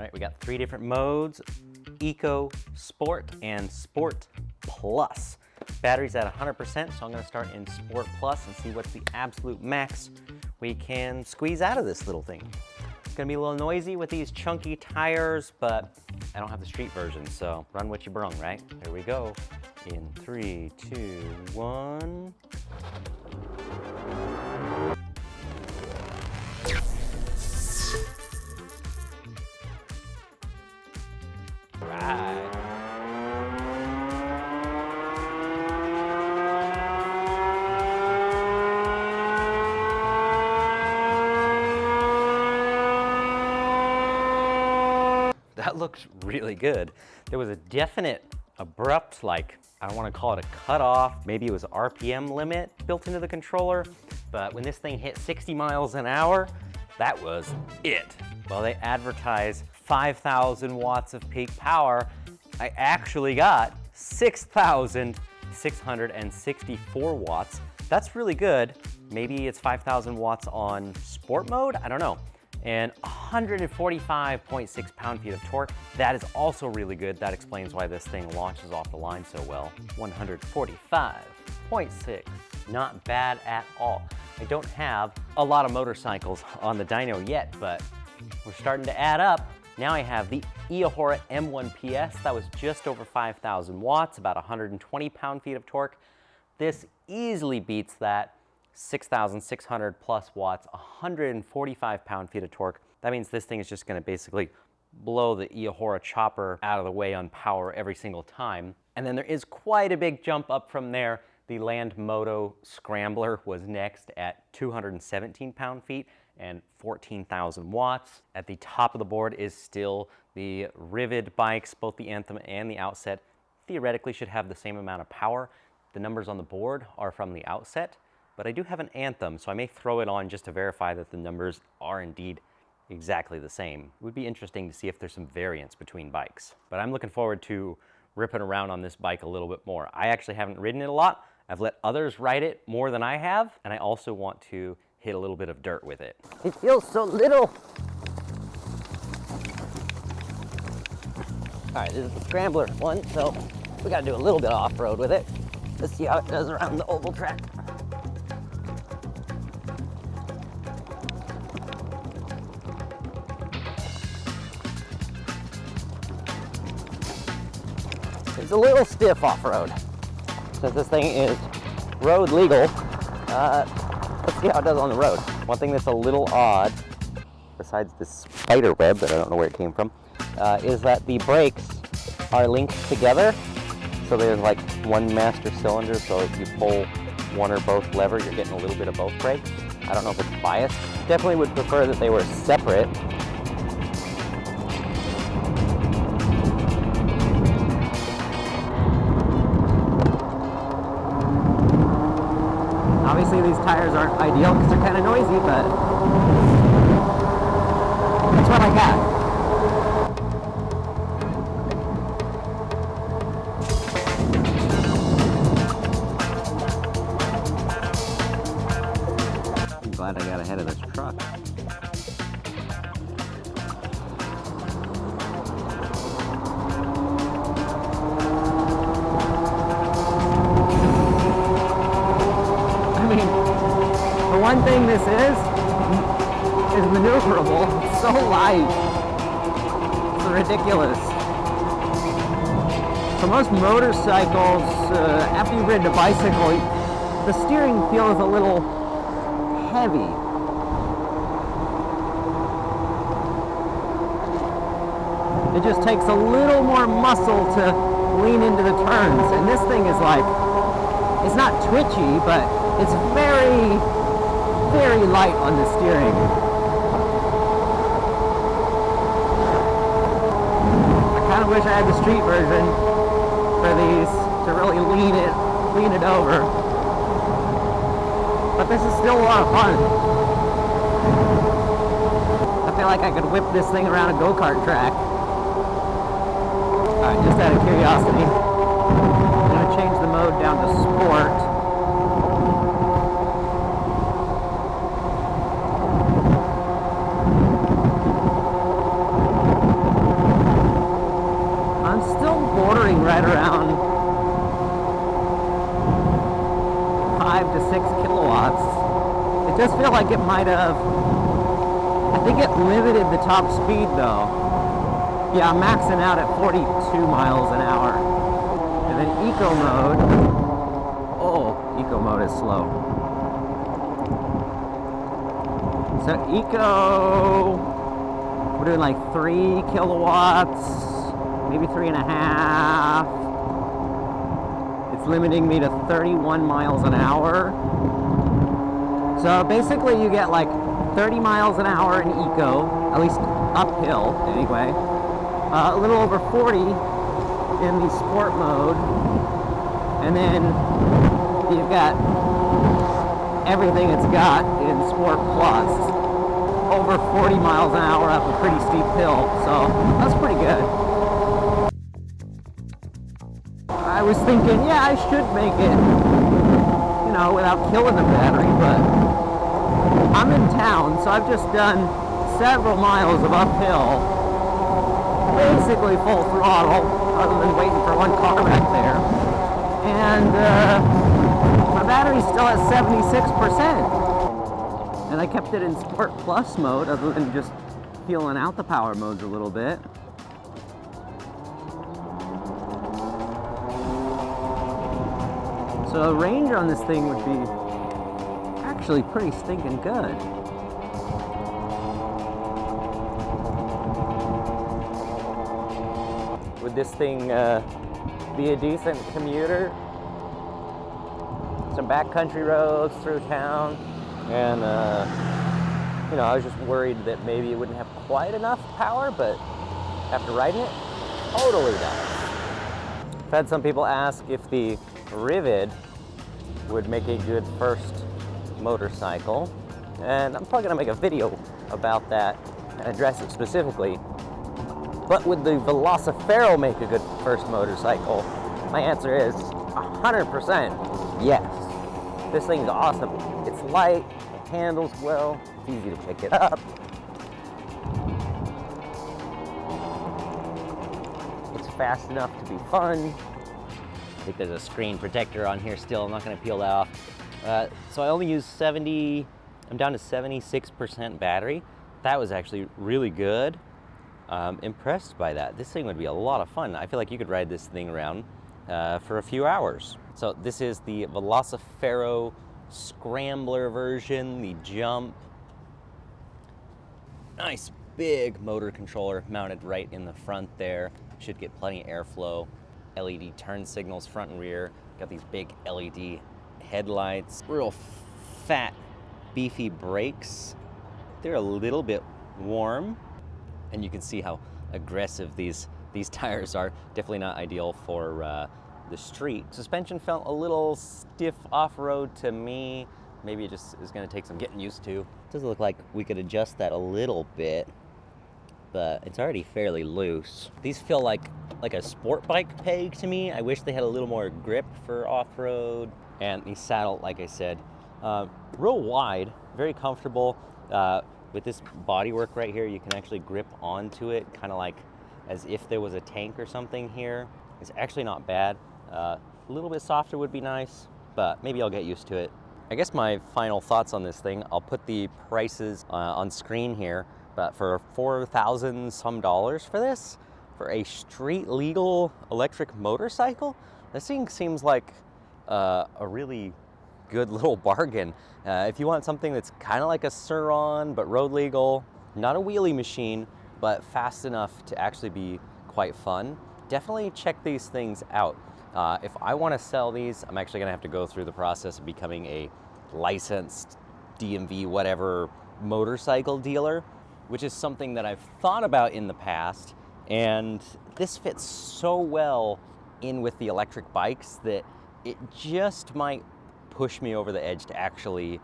All right, we got 3 different modes: Eco, Sport, and Sport Plus. Battery's at 100%, so I'm gonna start in Sport Plus and see what's the absolute max we can squeeze out of this little thing. It's gonna be a little noisy with these chunky tires, but I don't have the street version, so run what you brung, right? Here we go. In 3, 2, 1. Right. That looks really good. There was a definite abrupt, like, I don't want to call it a cutoff, maybe it was an RPM limit built into the controller, but when this thing hit 60 miles an hour, that was it. Well, they advertise 5,000 watts of peak power. I actually got 6,664 watts. That's really good. Maybe it's 5,000 watts on sport mode, I don't know. And 145.6 pound-feet of torque. That is also really good. That explains why this thing launches off the line so well. 145.6, not bad at all. I don't have a lot of motorcycles on the dyno yet, but we're starting to add up. Now I have the Eahora M1 PS. That was just over 5,000 watts, about 120 pound-feet of torque. This easily beats that. 6,600 plus watts, 145 pound-feet of torque. That means this thing is just gonna basically blow the Eahora chopper out of the way on power every single time. And then there is quite a big jump up from there. The Land Moto Scrambler was next at 217 pound-feet and 14,000 watts. At the top of the board is still the Rivid bikes. Both the Anthem and the Outset theoretically should have the same amount of power. The numbers on the board are from the Outset, but I do have an Anthem, so I may throw it on just to verify that the numbers are indeed exactly the same. It would be interesting to see if there's some variance between bikes. But I'm looking forward to ripping around on this bike a little bit more. I actually haven't ridden it a lot. I've let others ride it more than I have, and I also want to hit a little bit of dirt with it. It feels so little. All right, this is the Scrambler one, so we gotta do a little bit of off-road with it. Let's see how it does around the oval track. It's a little stiff off-road, since this thing is road legal. Let's see how it does on the road. One thing that's a little odd, besides this spider web that I don't know where it came from, is that the brakes are linked together. So there's like one master cylinder, so if you pull one or both lever, you're getting a little bit of both brakes. I don't know if it's biased. Definitely would prefer that they were separate. Obviously these tires aren't ideal because they're kind of noisy, but that's what I got. I'm glad I got ahead of this truck. One thing this is maneuverable. It's so light. It's ridiculous. For most motorcycles, after you've ridden a bicycle, the steering feels a little heavy. It just takes a little more muscle to lean into the turns. And this thing is like, it's not twitchy, but it's very light on the steering. I kind of wish I had the street version for these to really lean it over. But this is still a lot of fun. I feel like I could whip this thing around a go-kart track. Alright, just out of curiosity, I'm going to change the mode down to Sport. right around 5 to 6 kilowatts. It does feel like it might have, I think it limited the top speed though. Yeah, I'm maxing out at 42 miles an hour. And then eco mode, oh, eco mode is slow. So eco, we're doing like 3 kilowatts, maybe 3.5. It's limiting me to 31 miles an hour. So basically you get like 30 miles an hour in eco, at least uphill anyway. A little over 40 in the sport mode. And then you've got everything it's got in Sport Plus. Over 40 miles an hour up a pretty steep hill, so that's pretty good. I was thinking, yeah, I should make it, you know, without killing the battery, but I'm in town, so I've just done several miles of uphill, basically full throttle, other than waiting for one car back there. And my battery's still at 76%. And I kept it in Sport Plus mode, other than just feeling out the power modes a little bit. So the range on this thing would be actually pretty stinking good. Would this thing be a decent commuter? Some backcountry roads through town. And, you know, I was just worried that maybe it wouldn't have quite enough power, but after riding it, totally does. I've had some people ask if the Rivid would make a good first motorcycle, and I'm probably gonna make a video about that and address it specifically. But would the Velocifero make a good first motorcycle? My answer is 100% yes. This thing's awesome. It's light, it handles well, it's easy to pick it up. It's fast enough to be fun. I think there's a screen protector on here still. I'm not going to peel that off. So I only use 70, I'm down to 76% battery. That was actually really good. Impressed by that. This thing would be a lot of fun. I feel like you could ride this thing around for a few hours. So this is the Velocifero Scrambler version, the Jump. Nice big motor controller mounted right in the front there. Should get plenty of airflow. LED turn signals front and rear. Got these big LED headlights. Real fat, beefy brakes. They're a little bit warm, and you can see how aggressive these tires are. Definitely not ideal for the street. Suspension felt a little stiff off-road to me. Maybe it just is going to take some getting used to. It does look like we could adjust that a little bit, but it's already fairly loose. These feel like a sport bike peg to me. I wish they had a little more grip for off-road. And the saddle, like I said, real wide, very comfortable. With this bodywork right here, you can actually grip onto it, kind of like as if there was a tank or something here. It's actually not bad. A little bit softer would be nice, but maybe I'll get used to it. I guess my final thoughts on this thing, I'll put the prices on screen here, but for $4,000 some for this, for a street legal electric motorcycle, this thing seems like a really good little bargain. If you want something that's kind of like a Sur-Ron, but road legal, not a wheelie machine, but fast enough to actually be quite fun, definitely check these things out. If I want to sell these, I'm actually going to have to go through the process of becoming a licensed DMV whatever motorcycle dealer, which is something that I've thought about in the past, and this fits so well in with the electric bikes that it just might push me over the edge to actually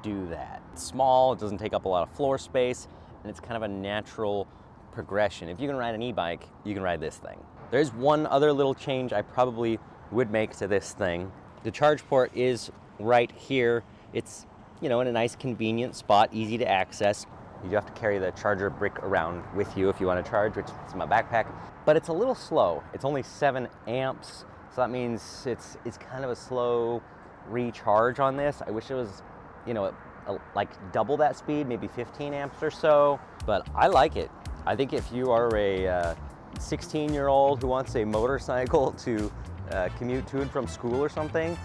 do that. It's small, it doesn't take up a lot of floor space, and it's kind of a natural progression. If you can ride an e-bike, you can ride this thing. There's one other little change I probably would make to this thing. The charge port is right here. It's, you know, in a nice convenient spot, easy to access. You do have to carry the charger brick around with you if you want to charge, which is in my backpack. But it's a little slow. It's only 7 amps, so that means it's kind of a slow recharge on this. I wish it was, you know, like double that speed, maybe 15 amps or so, but I like it. I think if you are a 16-year-old who wants a motorcycle to commute to and from school or something,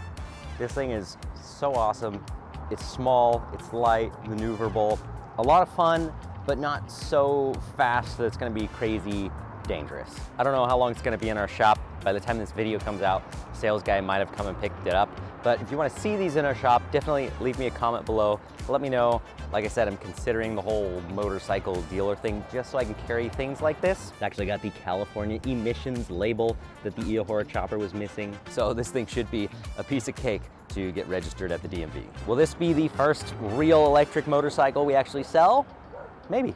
this thing is so awesome. It's small, it's light, maneuverable, a lot of fun, but not so fast that it's gonna be crazy dangerous. I don't know how long it's gonna be in our shop. By the time this video comes out, the sales guy might have come and picked it up. But if you wanna see these in our shop, definitely leave me a comment below. Let me know. Like I said, I'm considering the whole motorcycle dealer thing just so I can carry things like this. It's actually got the California emissions label that the Eohora chopper was missing. So this thing should be a piece of cake to get registered at the DMV. Will this be the first real electric motorcycle we actually sell? Maybe.